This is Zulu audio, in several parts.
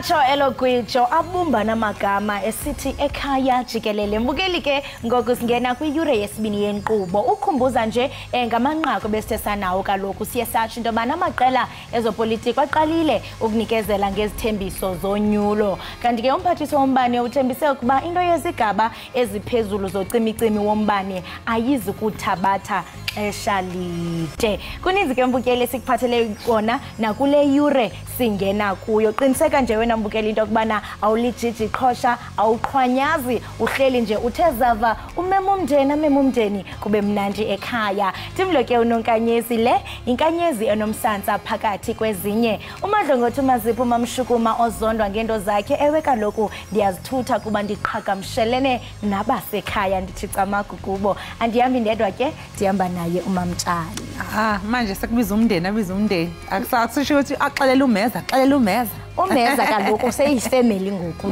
Atsho elogwijo abumbana amagama esithi Ekhaya Jikelele. Mbukeli ke ngoku singena kwiyure yesibini yenkqubo. Ukhumbuza nje ngamanqaku besithe sanawo kaloku siye satsho into yobana amaqela ezopolitiko aqalile ukunikezela ngezithembiso zonyulo. Kanti ke umphathiswa wombane uthembise ukuba into yezigaba eziphezulu zocimicimi wombane ayizi kuthabatha xesha lide. Kuninzi ke mbukeli sikuphathele kona nakule yure singena kuyo. Qiniseka nje wena mbukeli into yokubana awulijiji qhosha, awuqhwanyazi, uhleli nje uthe zava umeme umndeni kube mnandi ekhaya. Timlo ke unonkanyezi le inkanyezi enomsantsa phakathi kwezinye. Umadlongothi uMazipho mamshukuma ozondwa ngento zakhe ewe kaloku ndiyazithutha kuba ndiqhagamshelene nabasekhaya ndithi camagu kubo. Andihambi ndedwa ke ndihamba naye uMamtshali. Manje sekubiza umndeni akusasisho ukuthi axelela umeza Umeza kaloku seyifamily ngoku.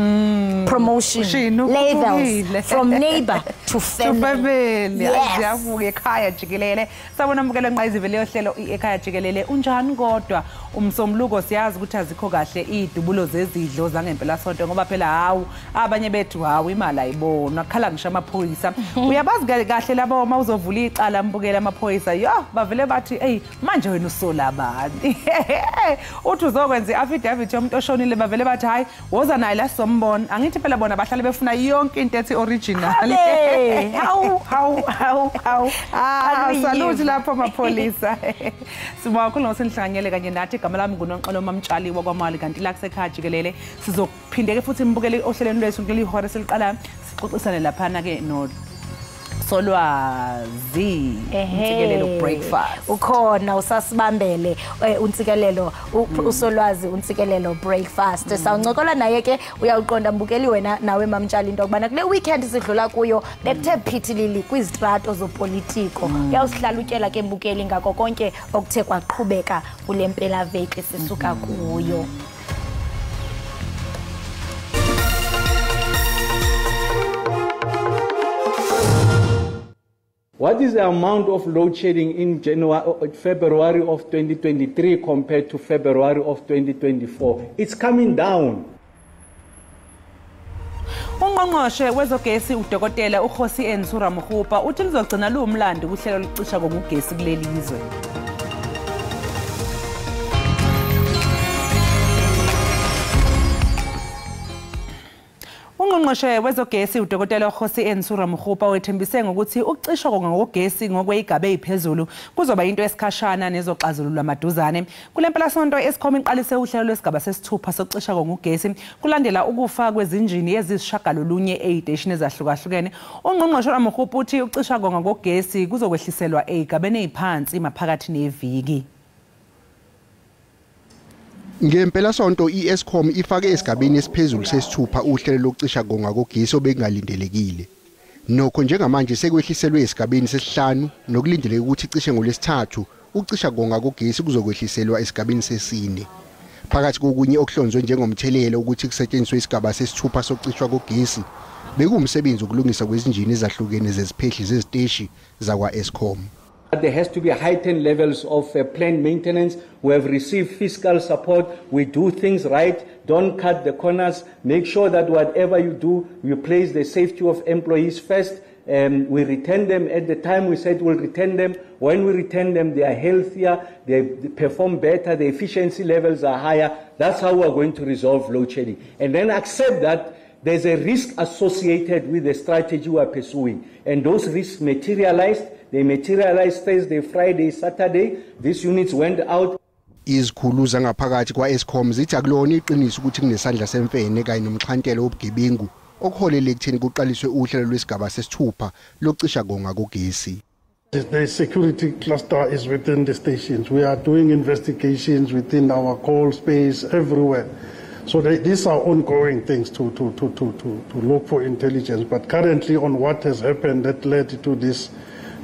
Promotion levels from neighbor to family. Siyavuka Ekhaya Jikelele. Sabona mbukelo nqayizive leyo hlelo Ekhaya Jikelele. Unjani kodwa umsomluko siyazi ukuthi azikho kahle izidubulo zezidlo zangempela sonto ngoba phela hawu abanye bethu hawu imali ayibona khala ngisho amaphoyisa. Uyabazi kahle labo uma uzovula icala mbukela amaphoyisa yo bavele bathi hey manje wena usola bani. Uthi uzokwenza affidavit yomuntu oshonile bavele bathi hayi woza naye la sombona. Angithi phela bona bahlale befuna yonke into ethi original. Hawu. Salute lapho amapholisa. Sibonga khulu ngosenhlanganyele kanye nathi igama lami nguNonqalo Mamtshali wakwamali kanti la kusekhaya Jikelele sizophinde ke futhi mbukele ohlelweni lwethu ngelihora seliqala sixoxisane lapha na ke no Solwazi Ntsikelelo breakfast ukhona usasibambele uNtsikelelo uSolwazi uNtsikelelo breakfast sawuncokola naye ke uyawuqonda mbukeli wena nawe Mamtshali into kubana kule weekend sidlula kuyo bekuthe phithilili kwizitrato zopolitiko uyawusihlalutyela ke mbukeli ngako konke okuthe kwaqhubeka kule mpela veki sisuka kuyo. What is the amount of load shedding in February of 2023 compared to February of 2024? It's coming down. Ungqongqoshe wezogesi udokotela uKhosi Ensura Mkhupa uthi lizogcina lumlando kuhlelo lokucisha ngogesi kuleli izwe. Ungqongqoshe wezogesi udokotela uKhosi Ensura Mkhupa wethembise ngokuthi ukucishwa ngogesi ngokweyigaba eziphezulu kuzoba into esikhashana nezoxazululwa amaduzane. Kule mpela sonto Eskom iqalise uhlelo lwesigaba sesithupha sokucisha ngogesi kulandela ukufa kwezinjini ezisishagalolunye eziteshini ezahlukahlukene. Ungqongqoshe Mkhupa uthi ukucisha ngogesi kuzokwehliselwa ezigabeni eziphansi maphakathi neviki. Ngempela sonto iEskom ifake esigabeni esiphezulu sesithupha uhlelo lokucisha ngogesi obengalindelekile. Nokho njengamanje sekwehliselwe esigabeni sesihlanu nokulindeleke ukuthi icishe ngolesithathu ukucisha ngogesi kuzokwehliselwa esigabeni sesine. Phakathi kokunye okuhlonzwe njengomthelelo ukuthi kusetshenziswe isigaba sesithupha sokucishwa ngogesi bekuwumsebenzi wokulungisa kwezinjini ezahlukene zeziphehli zeziteshi zakwaEskom. There has to be heightened levels of planned maintenance. We have received fiscal support. We do things right. Don't cut the corners. Make sure that whatever you do, you place the safety of employees first. We return them at the time we said we'll return them. When we return them, they are healthier, they perform better, the efficiency levels are higher. That's how we're going to resolve load shedding. And then accept that there's a risk associated with the strategy we're pursuing. And those risks materialized. They materialized Thursday, Friday, Saturday. These units went out. Izikhulu zangaphakathi kwaEskom zithi akulona iqiniso ukuthi kunesandla semfene kanye nomxhantelo obugebengu okuholele ekutheni kuqaliswe uhlelo lwesigaba sesithupha lokucisha ngogesi. The security cluster is within the stations. We are doing investigations within our call space everywhere. So these are ongoing things to look for intelligence. But currently on what has happened that led to this,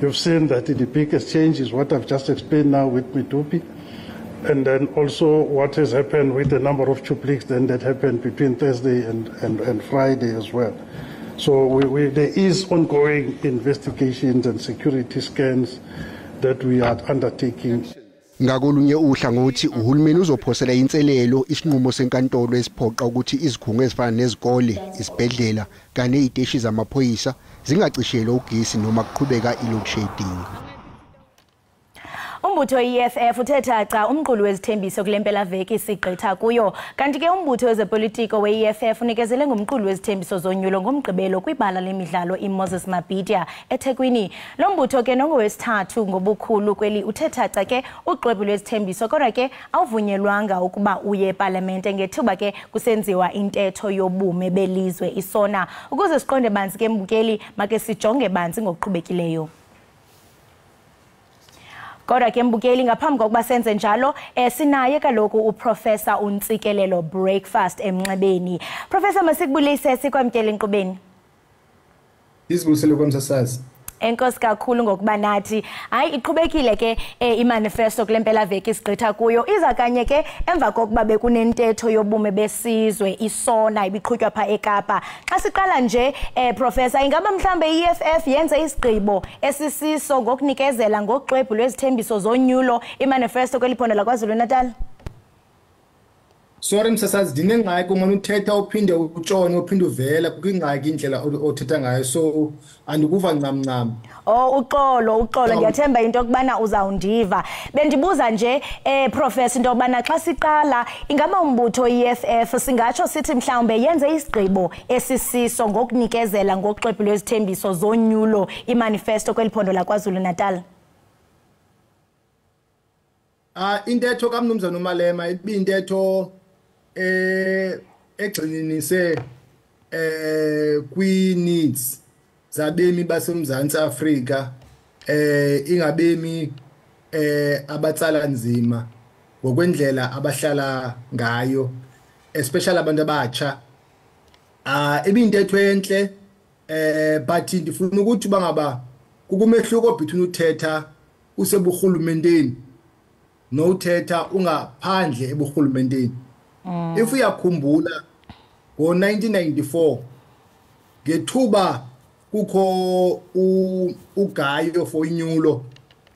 you've seen that the biggest change is what I've just explained now with Mitupi. And then also what has happened with the number of chupliks then that happened between Thursday and Friday as well. So there is ongoing investigations and security scans that we are undertaking. Ngakolunye uhlangothi uhulumeni uzophosela inselelo isinqumo senkantolo esiphoqa ukuthi izikhungo ezifana nezikole, isibhedlela kanye neziteshi zamaphoyisa zingacishelwa ugesi noma kuqhubeka i-load shedding. Umbutho EFF uthetha cha umqulu wezithembiso kule mpelaveki sigqitha kuyo kanti ke umbutho wezepolitiko we-EFF unikezele ngomqulu wezithembiso zonyulo ngomgqibelo kwibala lemidlalo iMoses Mabhida eThekwini. Lo mbutho ke nongowesithathu ngobukhulu kweli uthetha cha ke uxwebhu lwezithembiso kodwa ke awuvunyelwanga ukuba uye eParlamente ngethuba ke kusenziwa intetho yobume belizwe isona. Ukuze siqonde banzi ke mbukeli make sijonge banzi ngokuqhubekileyo. Kodwa ke mbukeli ngaphambi kokuba senze njalo sinaye kaloku uProfessor uNtsikelelo Breakfast emnxebeni. Professor masikubulise sikwamkele enkqubeni. Isibusele kwamsasazi. Enkosi kakhulu ngokuba nathi hayi iqhubekile ke imanifesto kule mpelaveki sigqitha kuyo iza kanye ke emva kokuba bekunentetho yobume besizwe isona ibiqhutywa pha eKapa. Xa siqala nje Professor ingaba mhlambe iEFF yenze isigqibo esisiso ngokunikezela ngoxwebhu lwezithembiso zonyulo imanifesto kweliphondo laKwaZulu-Natal? Sorry msasazi dinengxaki uma uthetha uphinde utshone uphinde uvela kungingxaki indlela othetha ngayo so andikuva ncamncam. Uxolo ngiyathemba into okubana uzawundiva. Bendibuza nje Professor into okubana xa siqala ingaba umbutho EFF singatsho sithi mhlawumbe yenze isigqibo esisiso ngokunikezela ngoxwebhu lwezithembiso zonyulo imanifesto kweliphondo laKwaZulu-Natal. Intetho kaMnumzana uMalema ibintetho egxininise kwi-needs zabemi baseMzantsi Afrika ingabemi abatsala nzima ngokwendlela abahlala ngayo especially abantu abatsha ibintetho enhle but ndifuna ukuthi bangaba kukumehluko between uthetha useburhulumenteni nothetha ungaphandle eburhulumenteni. If uyakhumbula ngo-1994 ngethuba kukho ugayo for inyulo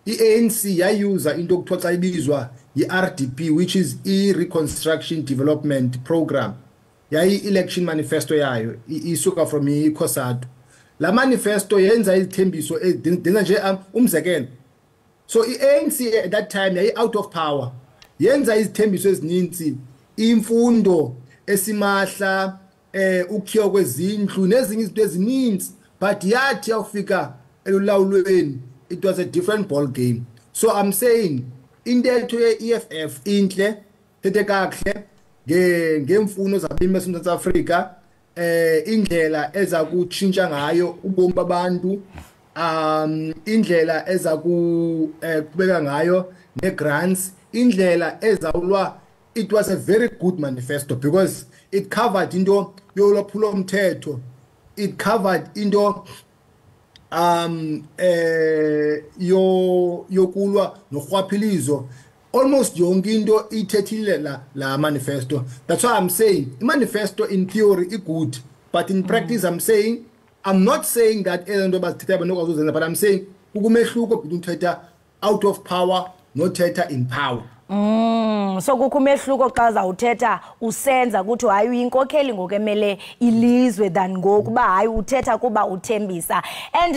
i-ANC yayuza into okuthiwa xa ibizwa yi-RDP which is i-Reconstruction Development Program yayi-election manifesto yayo isuka from iCOSATU. La manifesto yenza izithembiso ezenza nje umzekelo. So i-ANC at that time yayi out of power yenza izithembiso ezininzi imfundo esimahla ukhiwa kwezindlu nezinye izinto ezininzi but yathi yawufika elulawulweni it was a different ball game. So I'm saying intetho ye-EFF inhle thethe kahle ngemfuno zabemi baseMzantsi Afrika indlela eza kutshintsha ngayo ubomi babantu indlela eza kubeka ngayo ne-grants indlela ezawulwa. It was a very good manifesto because it covered into yolwaphulo mthetho, it covered into yokulwa norhwaphilizo, almost yonke into ithethile la manifesto. That's why I'm saying the manifesto in theory is good, but in practice I'm not saying that but I'm saying kukumehluko between thetha out of power no thetha in power. So kukumehluko xa zawuthetha usenza ukuthi hayi uyinkokheli ngokemele ilizwe than ngokuba hayi uthetha kuba uthembisa. And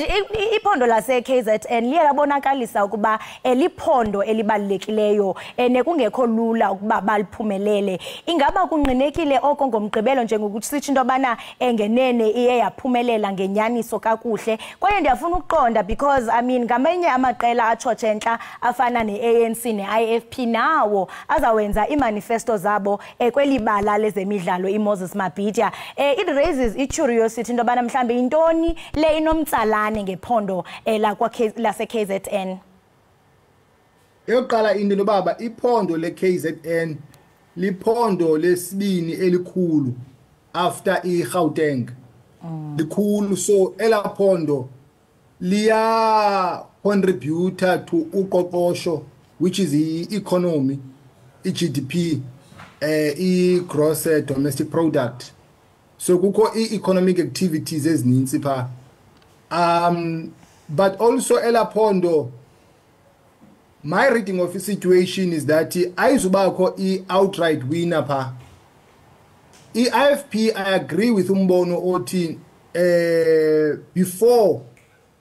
iphondo lase KZN liye labonakalisa ukuba eliphondo elibalulekileyo nekungekho lula ukuba baliphumelele. Ingaba kunqinekile oko ngomgqibelo njengokuthi sithi into bana engenene iye yaphumelela ngenyaniso kakuhle. Kwaye ndiyafuna ukuqonda because I mean ngamanye amaqela atshotshenhla afana ne-ANC ne-IFP nawo azawenza imanifesto zabo kwelibala lezemidlalo iMoses Mabhida. It raises i-curiosity into yobana mhlambe intoni le inomtsalane ngephondo lase KZN. Eyokuqala into lobaba iphondo le-KZN liphondo lesibini elikhulu after iGauteng. Likhulu so elaphondo liya contributor to uqoqosho which is the economy, GDP, gross domestic product. So kukho economic activities ezininzi pha. But also elaphondo my reading of the situation is that ayizubakho i-outright winner pha. I-IFP, I agree with umbono othi before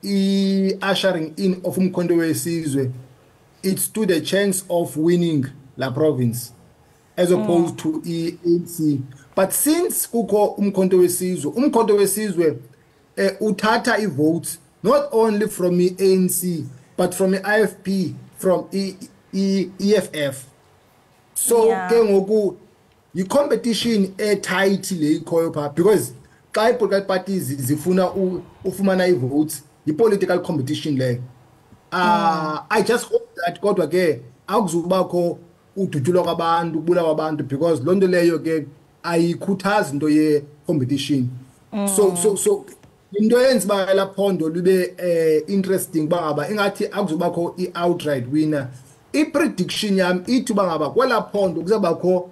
ushering in of umkhonto wesizwe, it stood a chance of winning la province as opposed to ANC. But since kukho umkhonto wesizwe uthatha i-votes not only from the ANC but from the IFP, from EFF. So ke ngoku i-competition tight le ikhoyo pha, because xa i-political parties zifuna ufumana i-votes, i-political competition le. I just hope that kodwa ke akuzubakho udutyulwa kwabantu, ukubulawa kwabantu, because loo nto leyo ke ayikhuthazi into ye-competition. So into yenza uba la phondo lube interesting uba ngaba ingathi akuzubakho i-outright winner. I-prediction yam ithi uba ngaba kwela phondo kuzabakho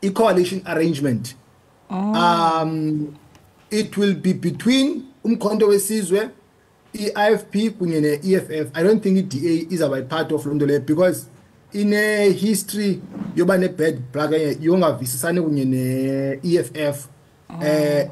i-coalition arrangement. It will be between umkhonto wesizwe, i-IFP kunye ne-EFF. I don't think i-DA izaba part of loo nto leyo, because in a history yoba ne-bad blood yongavisisani kunye ne-EFF.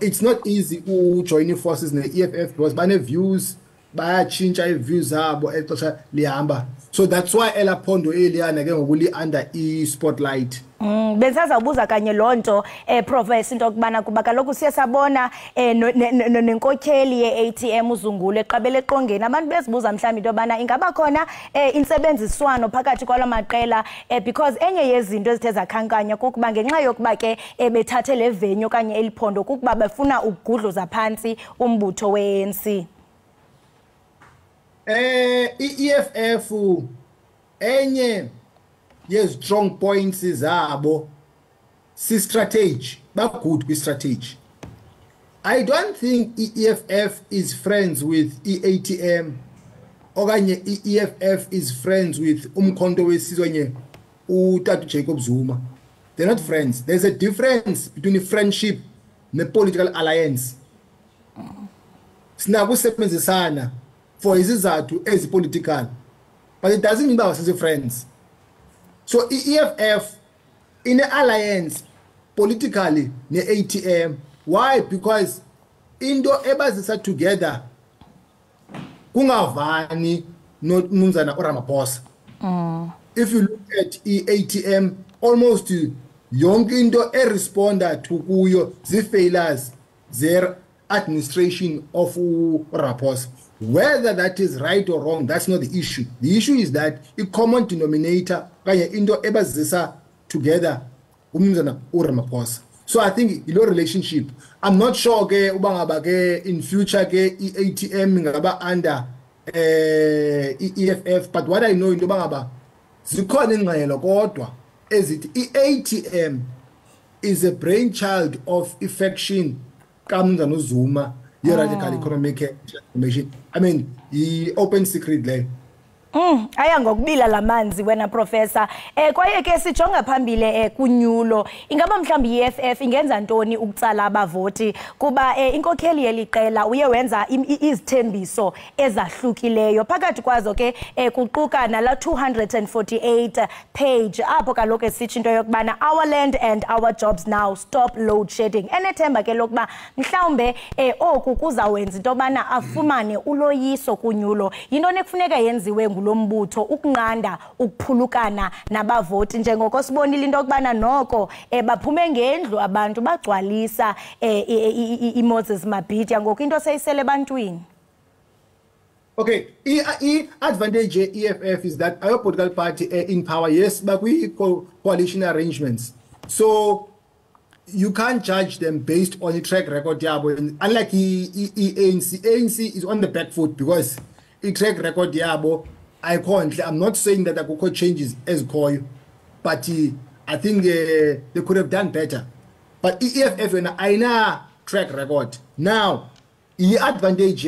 It's not easy join forces ne-EFF because bane-views, bayatshintsha i-views zabo exesha lihamba. So that's why ela phondo eliyana ke ngoku li-under i-spotlight. Bensazawubuza kanye loo nto Professor into yokubana kuba kaloku siye sabona nenkokheli ye-ATM uZungulu eqabele eqongeni, abantu bezibuza mhlawumbi into yobana ingaba khona intsebenziswano phakathi kwala maqela because enye yezinto ezithe zakhankanya kukuba ngenxa yokuba ke bethathe le venue okanye eliphondo kukuba befuna ukugudluza phantsi umbutho we-ANC. I-EFF enye strong points zabo si-strategy, ba-good kwi-strategy. I don't think EFF is friends with EATM okanye EFF is friends with umkhonto wesizwe nye uTata Jacob Zuma. They're not friends. There's a difference between a friendship and a political alliance. Sinakusebenzisana for izizathu ezi-political, but it doesn't mean that we're friends. So EFF in an alliance politically ne-ATM. Why? Because into ebazisa together kungavani noMnumzana uRamaphosa. If you look at ATM, almost yonke into eresponda to kuyo zi-failures their administration of uRamaphosa. Whether that is right or wrong, that's not the issue. The issue is that a common denominator kanye into ebazisa together uMnumzana uRamaphosa. So I think ilo relationship, I'm not sure ke ubangaba ke in future ke ATM ngaba under EFF, but what I know into bangaba zikhona ingxelo kodwa ezithi iATM is a brainchild of affection kaMnumzana uZuma ye-radical economic transformation. I mean, i-open secret le. Aya ngokubila lamanzi wena Professor. Kwaye ke sijonga phambile kunyulo. Ingaba mhlawumbi i-EFF ingenza ntoni ukutsala abavoti kuba inkokheli yeliqela uye wenza izithembiso ezahlukileyo. Phakathi kwazo ke kuquka nala 248 page apho kaloku esithi into yokubana our land and our jobs now, stop load shedding. Enethemba ke lokuba mhlawumbe oku kuzawenza into yobana afumane uloyiso kunyulo. Yintoni ekufuneka yenziwe lo mbutho ukunqanda ukuphulukana nabavoti njengoko sibonile into yokubana noko baphume ngendlu abantu bagcwalisa iMoses Mabhida ngoku into seyisele ebantwini? Okay, advantage EFF is that our political party in power, yes, but we coalition arrangements. So you can't judge them based on the track record. Unlike ANC is on the back foot because the track record I'm not saying that the could changes as call, but I think they could have done better. But EFF and I track record. Now, the advantage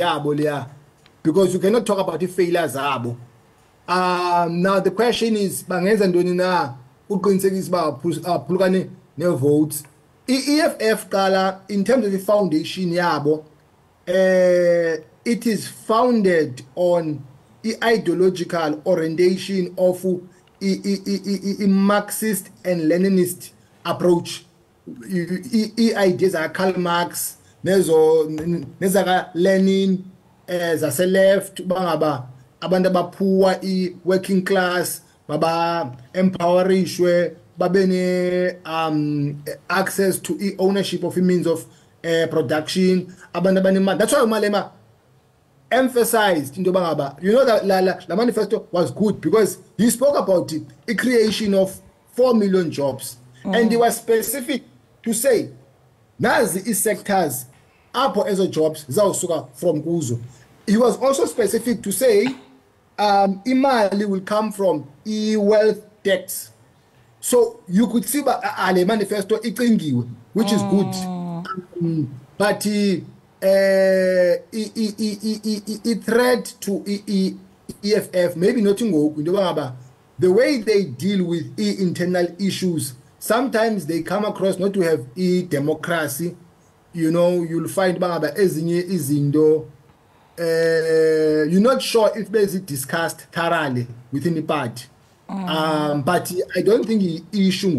because you cannot talk about the failures. Now the question is, votes. EFF color in terms of the foundation it is founded on ideological orientation of a Marxist and Leninist approach. Ideas are Karl Marx, nezaka Lenin, zase left, bangaba abantu abapoor, working class, baba empowerishwe, babene access to ownership of means of production. Abantu abanemali. That's why Malema emphasized into bangaba. You know that la manifesto was good because he spoke about a creation of 4 million jobs, and he was specific to say nazi sectors apho ezo jobs zawusuka from kuzo. He was also specific to say imali will come from wealth tax. So you could see ale manifesto icingiwe, which is good. But it threat to EFF, maybe not in the way they deal with internal issues. Sometimes they come across not to have democracy. You know, you'll find ezinye izindo. You're not sure if there's discussed thoroughly within the party. But I don't think the issue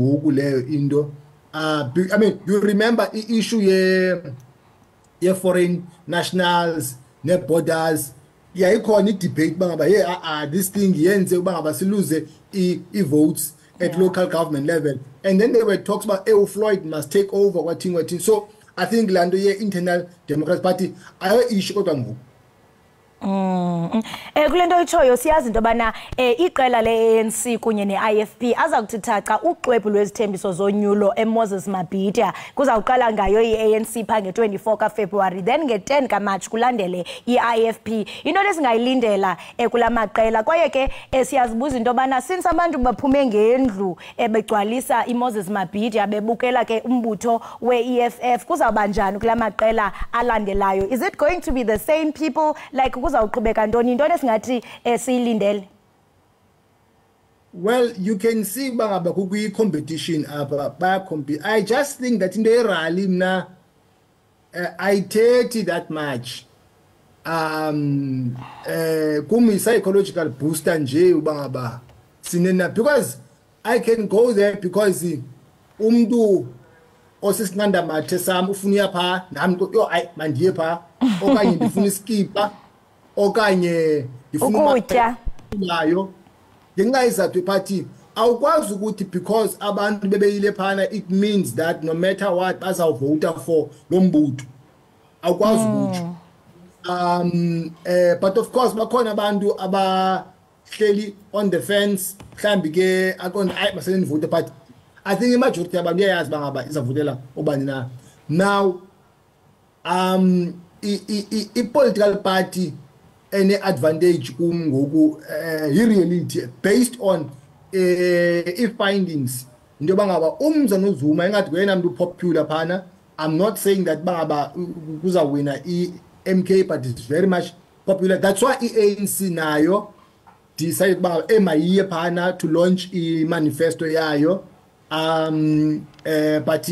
indo. I mean, you remember the issue foreign nationals, net borders. Yeah, you call it debate. This thing lose votes at local government level, and then there were talks about Floyd must take over what thing. So I think Lando internal Democratic Party issue kulento ichoyo siyazi into bana iqela le-ANC kunye ne-IFP aza kuthithaca uxwebhu lwezithembiso zonyulo eMoses Mabhida kuzawuqala ngayo i-ANC pha nge-24 kaFebruwari, then nge-10 kaMarch kulandele i-IFP. Into lesingayilindela kula maqela kwaye ke siyazibuza into bana since abantu baphume ngendlu begcwalisa iMoses Mabhida bebukela ke umbutho we-EFF kuzawuba njani kula maqela alandelayo? Is it going to be the same people like kuzawuqhubeka ntoni into esingathi siyilindele? Well, you can see bangaba kuyi competition apha baya compete. I just think that in the rally mna I take it that much kumi psychological booster nje ubangaba sinena, because I can go there because umntu osisinqanda mathe sam ufuna pha nami yo ay mandiye pha okanye ndifuna iskipa okanye ndifuna ukutya nayo ngenxa izathu party awukwazi ukuthi because abantu bebeyile phana it means that no matter what bazawuvota for lo mbutho awukwazi ukutsho. But of course bakhona abantu abahleli on the fence mhlambi ke akona ay maseni vote, but I think imajority yabantu yayazi bangaba izavotela obani na. Now i-political party any advantage ngoku reality based on findings into bangaba umzana uZuma engathi wena umuntu popular phana. I'm not saying that bangaba kuzawina MK, but it's very much popular. That's why ANC nayo decided bangaba emayiye phana to launch manifesto yayo. But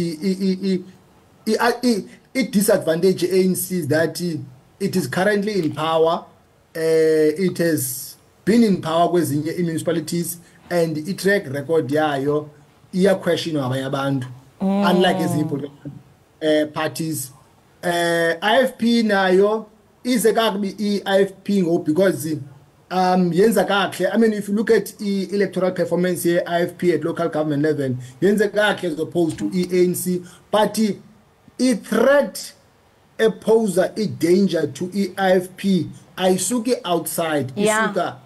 it disadvantage ANC is that it is currently in power. It has been in power with municipalities, and it track record yayo iya question abanye abantu unlike ezinye parties. IFP nayo is a IFP ngo because yenza kakhle. I mean, if you look at electoral performance here, IFP at local government level yenza kakhle as opposed to ANC, but it threat a poser a danger to IFP ayisuke outside isuka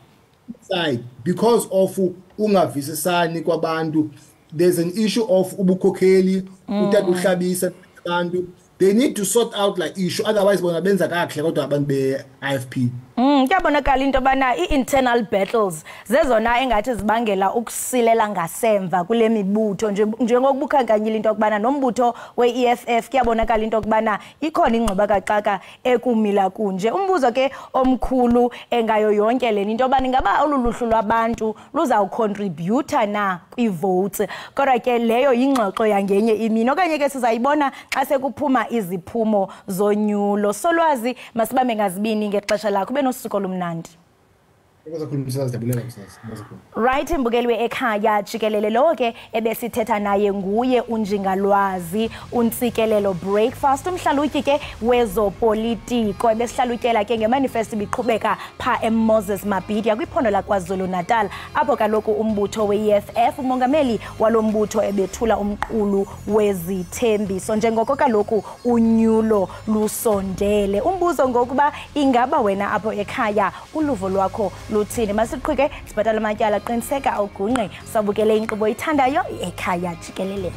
inside because of ungavisisani kwabantu. There's an issue of ubukhokheli utata uhlabisa abantu. They need to sort out like issue, otherwise bona benza kakhle kodwa abantu be-IFP. Kuyabonakala into bana i-internal battles zezona engathi zibangela ukusilela ngasemva kule mibutho njengokubukhankanyile into yokubana nombutho we-EFF kuyabonakala into yokubana ikhona ingxoba kaxaka ekumila kunje. Umbuzo ke omkhulu engayo yonke leni into yobana ingaba oluluhlu lwabantu luzawucontributa na kwi-votes, kodwa ke leyo yingxoxo yangenye imini okanye ke sizayibona xa sekuphuma iziphumo zonyulo. Solwazi masibambe ngazibini ngexesha lakho. Benosuku olumnandi. Right, mbukeli Ekhaya Jikelele lo ke ebesithetha naye nguye unjingalwazi untsikelelo breakfast umhlalutyi ke wezopolitiko ebesihlalutyela ke ngemanifesto biqhubeka pha eMoses Mabhida kwiphondo laKwaZulu Natal apho kaloku umbutho weEFF umongameli walombutho ebethula umqulu wezithembiso njengoko kaloku unyulo lusondele umbuzo ngokuba ingaba wena apho ekhaya uluvo lwakho luthini masiqhubeke sibhatala amatyala qiniseka awugungqe sabukele inkqubo oyithandayo Ekhaya Jikelele.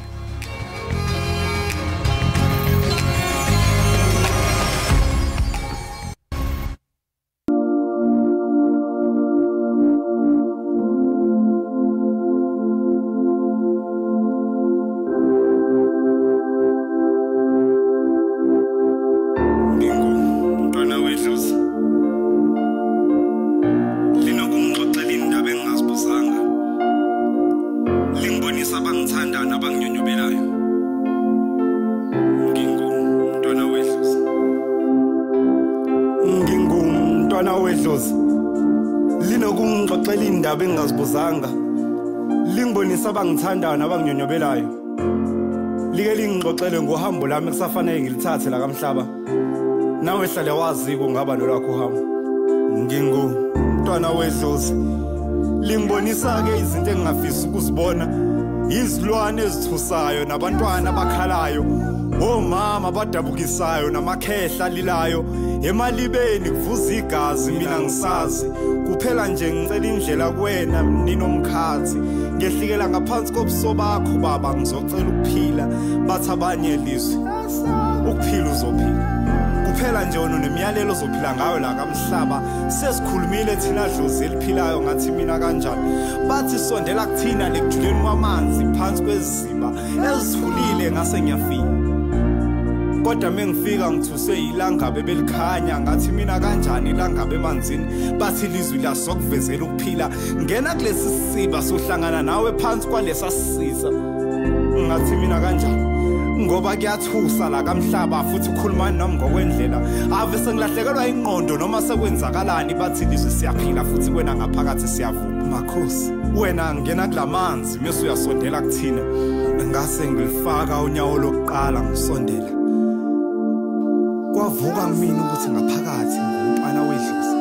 Linokungixoxela indaba engingazibuzanga lingibonisa abangithandayo nabanginyonyobelayo like lingixoxele ngohambo lami kusafanele ngilithathe la kamhlaba nawe hlale wazi kungaba nolakho uhambo ngingumntwana wedlozi lingibonisa ke izinto engingafisa ukuzibona izilwane ezithusayo nabantwana abakhalayo omama abadabukisayo namakhehla lilayo emalibeni kuvuza igazi mina ngisazi kuphela nje ngicela indlela kuwena ninomkhathi ngehlikela ngaphansi kobuso bakho baba ngizocela ukuphila bathi abanye lizwe ukuphila uzophila kuphela nje wona nemiyalelo ozophila ngayo la kamhlaba sesikhulumile thina dlozi eliphilayo ngathi mina kanjani bathi sondela kuthina lekujuleni kwamanzi phansi kweziba ezithulile ngase ngiyafika kodwa mengifika ngithuse ilangabe belikhanya ngathi mina kanjani ilangabe emanzini bathi lizwi lasokuvezela ukuphila ngena kulesi siba sohlangana nawe phansi kwalesa sisiza ngathi mina kanjani ngoba kuyathusa la kamhlaba futhi ukhuluma nami ngokwendlela ave sengilahlekelwa ingqondo noma sekwenzakalani bathi lizwi siyaphila futhi wena ngaphakathi siyavuma makhosi wena ngena kulamanzi mase uyasondela kuthina ngase ngilifaka unyawo lokuqala ngisondela kwavuka mina ukuthi ngaphakathi ngumntwana wedlozi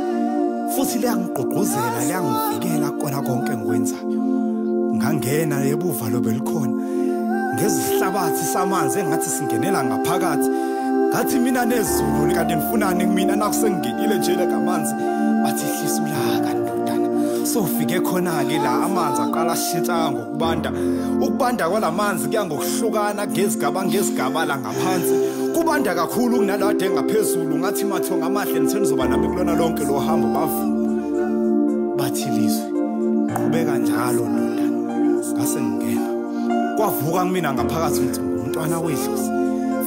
futhi liyangigqugquzela liyangivikela kona konke engikwenzayo ngangena ebuva lobe likhona ngezihlabathi samanzi engathi singenela ngaphakathi ngathi mina nezulu kanti nifunani kumina nakusenginile nje lekamanzi bathi hlisa ulaka ndodana sofike khona ke la amanzi aqala ashintsha ngokubanda kwalamanzi kuya ngokuhlukana ngezigaba la ngaphansi kubanda kakhulu kunalade ngaphezulu ngathi mathonga amahle nithenzoba nami kulona lonke lo hambo bathi lizwe qhubeka njalo ndodana ngase ngingena kwavuka kumina ngaphakathi ukuthi umntwana wedlozi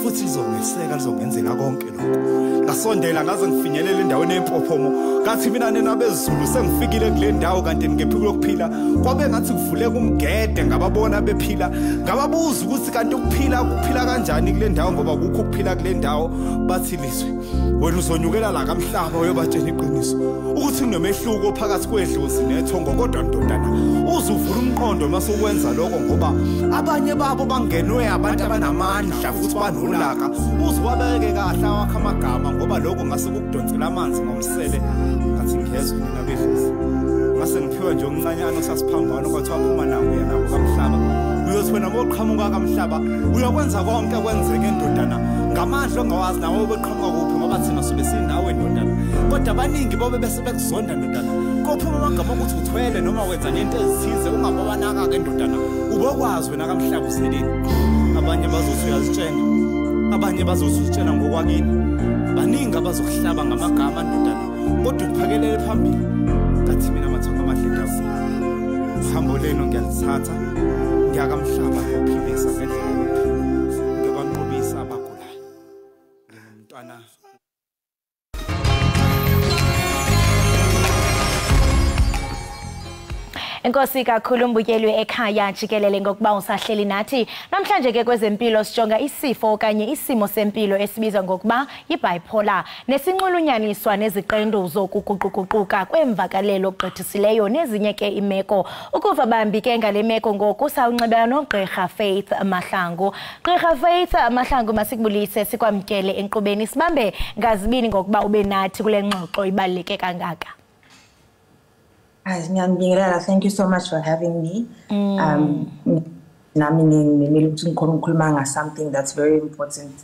futhi izongeseka lizongenzela konke lokho ngasondela ngaze ngifinyelela endaweni empophomo ngathi mina nenabezulu sengifikile kule ndawo kanti ngephi lokuphila kwabe ngathi kuvuleka umgede ngababona bephila ngababuza ukuthi kanti ukuphila kanjani kule ndawo ngoba kukho ukuphila kule ndawo bathi lizwe wena uzonyukela la kamhlaba uyobatshela iqiniso ukuthi kunomehluko phakathi kwedlozi nethongo kodwa ndodana uzuvula umqondo mase ukwenza lokho ngoba abanye babo bangenwe abantu abanamandla futhi banolaka uziwabeke kahle wakha amagama ngoba lokho ngase kukudonsela amanzi ngomsele ngathi ngiyezwe mina bedlozi ngase ngiphiwa nje okuncanyana osasiphambana kwathiwa phuma nawe yena kamhlaba uyothi wena moqhamuka kamhlaba uyokwenza konke kwenzeke ndodana ngamandla ongawazi nawe beqhamuka kuphi ngoba thina sobe sinawe ndodana kodwa abaningi bobe bese bekuzonda ndodana kophuma amagama ukuthi uthwele noma wenza into ezithize ungababanaka ke ndodana ubokwazi wena kamhlaba uselini abanye bazothi uyazitshena abanye bazozitshena ngokwakini baningi abazokuhlaba ngamagama ndodana kodwa ukuphakelele phambili ngathi mina mathonga amahle ndawo hambo leno ngiyalithatha ngiyakamhlaba ngophilisa ngendlela ngiyobanqobisa abagulayo ngumntwana Enkosi kakhulu mbukeli Ekhaya Jikelele ngokuba usahleli nathi. Namhlanje ke kwezempilo sijonga isifo okanye isimo sempilo esibizwa ngokuba yibipolar nesinxulunyaniswa neziqendu zokuguquguquka kwemvakalelo ogqithisileyo nezinye ke imeko. Ukuva bambi ke ngale meko ngoku sawunxibela noGqirha Faith Mahlangu. Gqirha Faith Mahlangu, masikubulise sikwamkele enkqubeni sibambe ngazibini ngokuba ube nathi kule ngxoxo ibaluleke kangaka. Thank you so much for having me. Something that's very important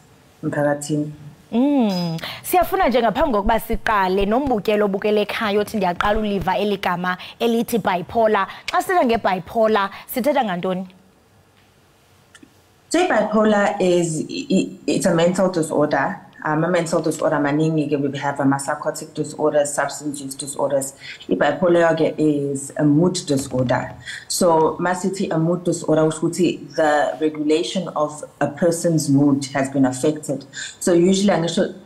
emphakathini. Siyafuna nje ngaphambi kokuba siqale nombukelo obukele ekhaya othi ndiyaqala uliva eligama elithi bipolar. Xa sithetha ngebipolar sithetha ngantoni? So bipolar it's a mental disorder. A mental disorder maningi we have psychotic disorders, substance use disorders. Bipolar is a mood disorder. So masiti a mood disorder which the regulation of a person's mood has been affected. So usually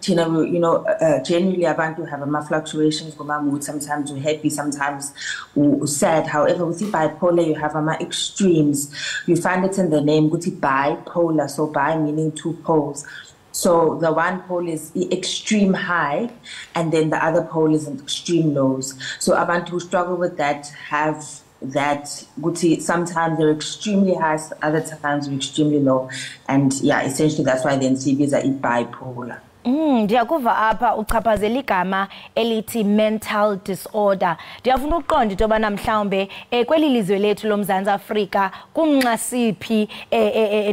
generally abantu have fluctuations with my mood. Sometimes we're happy, sometimes we're sad. However, with bipolar you have extremes. You find it in the name bipolar. So bi meaning two poles. So the one pole is extreme high, and then the other pole is extreme lows. So abantu who struggle with that have that. Sometimes they're extremely high, other times they're extremely low, and yeah, essentially that's why the NCBs are bipolar. Ndiyakuva apha uchaphazela igama elithi mental disorder. Ndiyafuna uqonda into yobana mhlawumbe kweli lizwe lethu loMzantsi Afrika kumnxasiphi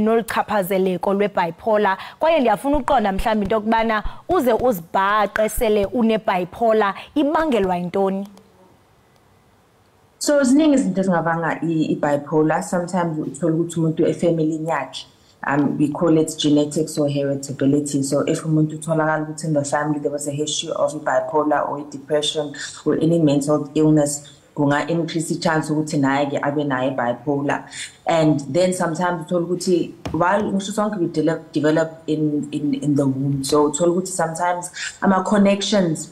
noluchaphazeleko lwebipolar, kwaye ndiyafuna uqonda mhlawumbe into yokubana uze uzibhaqe sele unebipolar ibangelwa yintoni. So ziningi izinto ezingabanga ibipolar. Sometimes uthola ukuthi umuntu efamily yakhe we call it genetics or heritability. So if umuntu utholakala ukuthi in the family there was a history of bipolar or depression or any mental illness, kunga increase chance ukuthi naye ke abe naye bipolar. And then sometimes uthola ukuthi while ngisho sonke we develop in the womb, so uthola ukuthi sometimes connections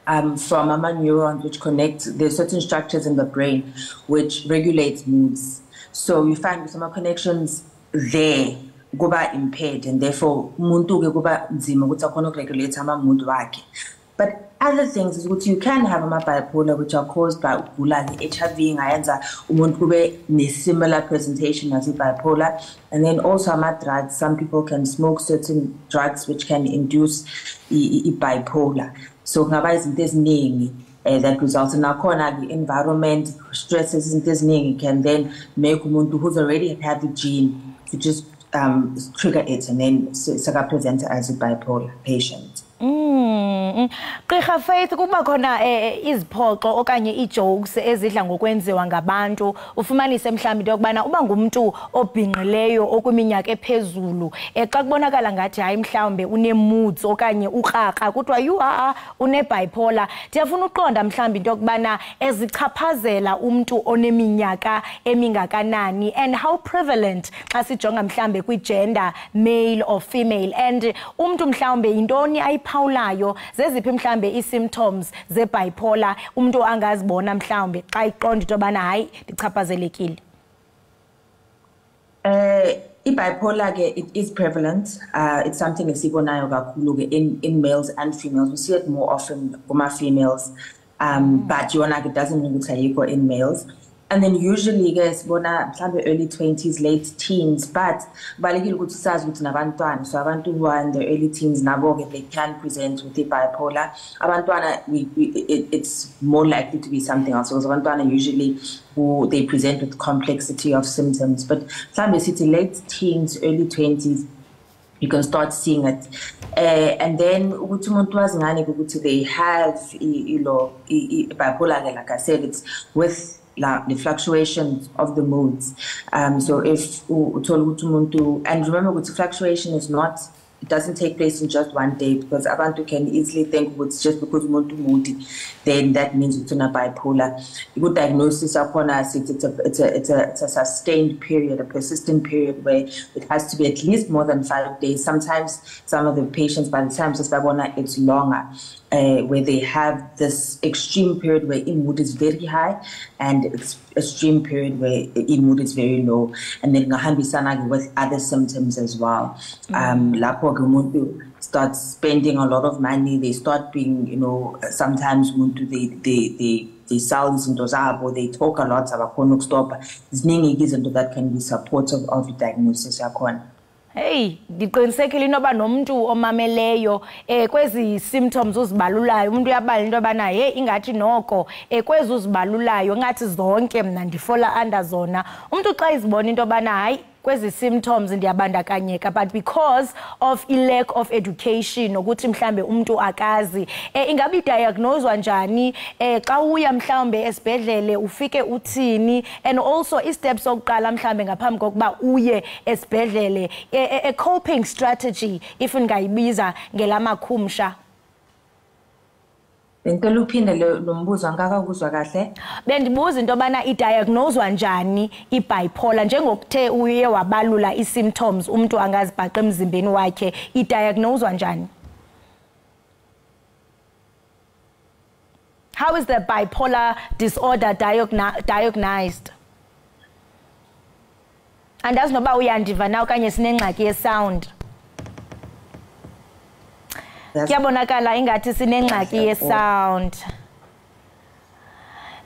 from neurons which connect, there's certain structures in the brain which regulates moods. So you find some connections there kuba impaired, and therefore umuntu ke kuba nzima ukuthi akhona ukuregulate mood wakhe. But other things is what you can have bipolar which are caused by ukugula HIV ngayenza umuntu kube ne similar presentation as bipolar. And then also drugs, some people can smoke certain drugs which can induce bipolar. So ngaba izinto eziningi that results in the environment, stresses can then make umuntu who's already had the gene to just trigger it, and then present as a bipolar patient. Gqirha Faith, kuba khona iziphoxo okanye ijokes ezidla ngokwenziwa ngabantu, ufumanise mhlawumbe into yokubana uba ngumuntu obhinqileyo okwiminyaka ephezulu xa kubonakala ngathi hayi mhlawumbe une-moods okanye ukraka kuthiwa une-bipolar. Ndiyafuna uqonda mhlawumbe into yokubana ezichaphazela umntu oneminyaka emingakanani, and how prevalent xa sijonga mhlawumbe kwi-gender male or female, and umntu mhlawumbe yintoni ayiphawulayo, zeziphi mhlawumbe i-symptoms ze-bipolar umntu angazibona mhlawumbe xa iqonda into yobana hayi ndichaphazelekile. Bipolar it is prevalent. It's something esibonayo kakhulu in males and females. We see it more often for females, but it doesn't mean it's in males. And then usually guys early 20s, late teens, but balekile ukuthi sazi ukuthi nabantwana, so abantu who are in their early teens nabo they can present with the bipolar. Abantwana it's more likely to be something else, because abantwana usually they present with complexity of symptoms, but mhlawumbe late teens, early 20s you can start seeing it. And then ukuthi umuntu wazi ngani ukuthi they have bipolar, like I said, it's with the fluctuations of the moods. So if and remember, fluctuation is not it doesn't take place in just one day, because abantu can easily think it's just because umuntu moody, then that means it's not bipolar. A good diagnosis upon us, it's a sustained period, a persistent period where it has to be at least more than 5 days. Sometimes some of the patients, by the time it's longer, where they have this extreme period where mood is very high and extreme period where mood is very low, and then with other symptoms as well. Lapho umuntu starts spending a lot of money, they start being, sometimes they sell izinto zabo, they talk a lot, abakhona ukustopa. Ziningi izinto that can be supportive of the diagnosis yakhona. Hey, ndiqinisekile inoba nomuntu omameleyo kwezi symptoms uzibalulayo umuntu uyabala into abana hey ingathi noko kwezi uzibalulayo ngathi zonke mina ndifola under zona umuntu xa izibona into abana hayi kwezi symptoms ndiyabandakanyeka, but because of a lack of education ukuthi mhlambe umuntu akazi ingabe diagnosed njani xa uya mhlambe esibhedlele ufike uthini, and also steps oqala mhlambe ngaphambi kokuba uye esibhedlele a coping strategy if ngayibiza ngelamakhumsha. Bengicela uphinde lo mbuzo angakakuzwa kahle. Bendibuza into bana idiagnoswa njani ibipolar njengokuthe uye wabalula isymptoms umuntu angazibhaqa emzimbeni wakhe, idiagnoswa njani? How is the bipolar disorder diagnosed? Andazi noba uyandiva na okanye sinengxaki ye-sound. Kuyabonakala ingathi sinengxaki ye-sound.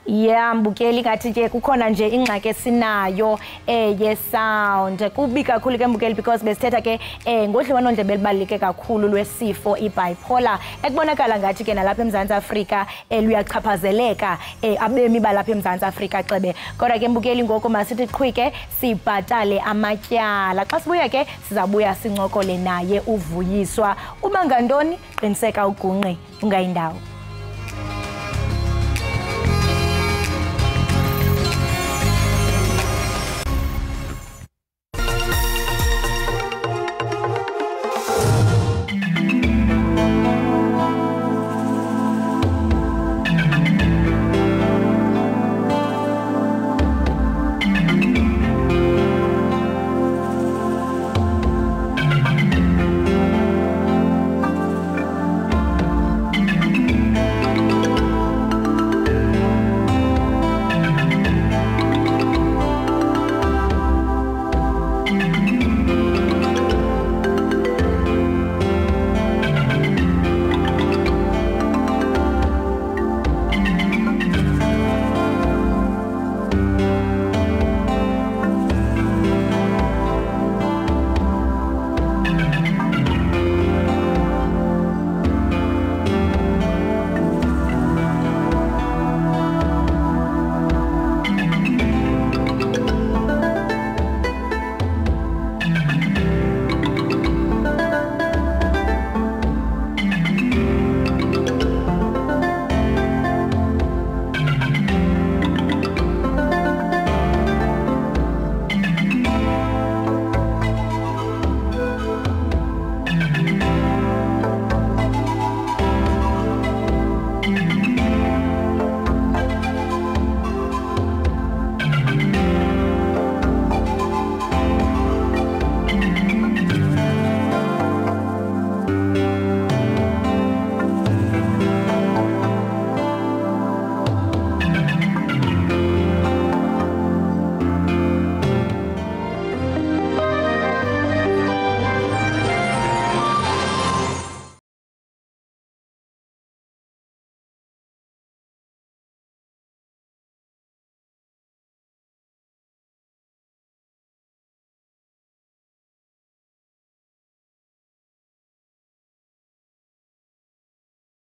Yeah, mbukeli ngathi nje kukhona nje ingxaki esinayo ye-sound. Kubi kakhulu ke mbukeli because besithetha ke ngodliwanondlebe elibaluleke kakhulu lwesifo ibipolar ekubonakala ngathi ke nalapha eMzantsi Afrika luyachaphazeleka abemi balapha eMzantsi Afrika xebe. Kodwa ke mbukeli ngoko masithi qhwike sibhatale amatyala. Xa sibuya ke sizabuya sincokole naye uVuyiswa. Uba ngantoni qiniseka ugungqe ungayindawo.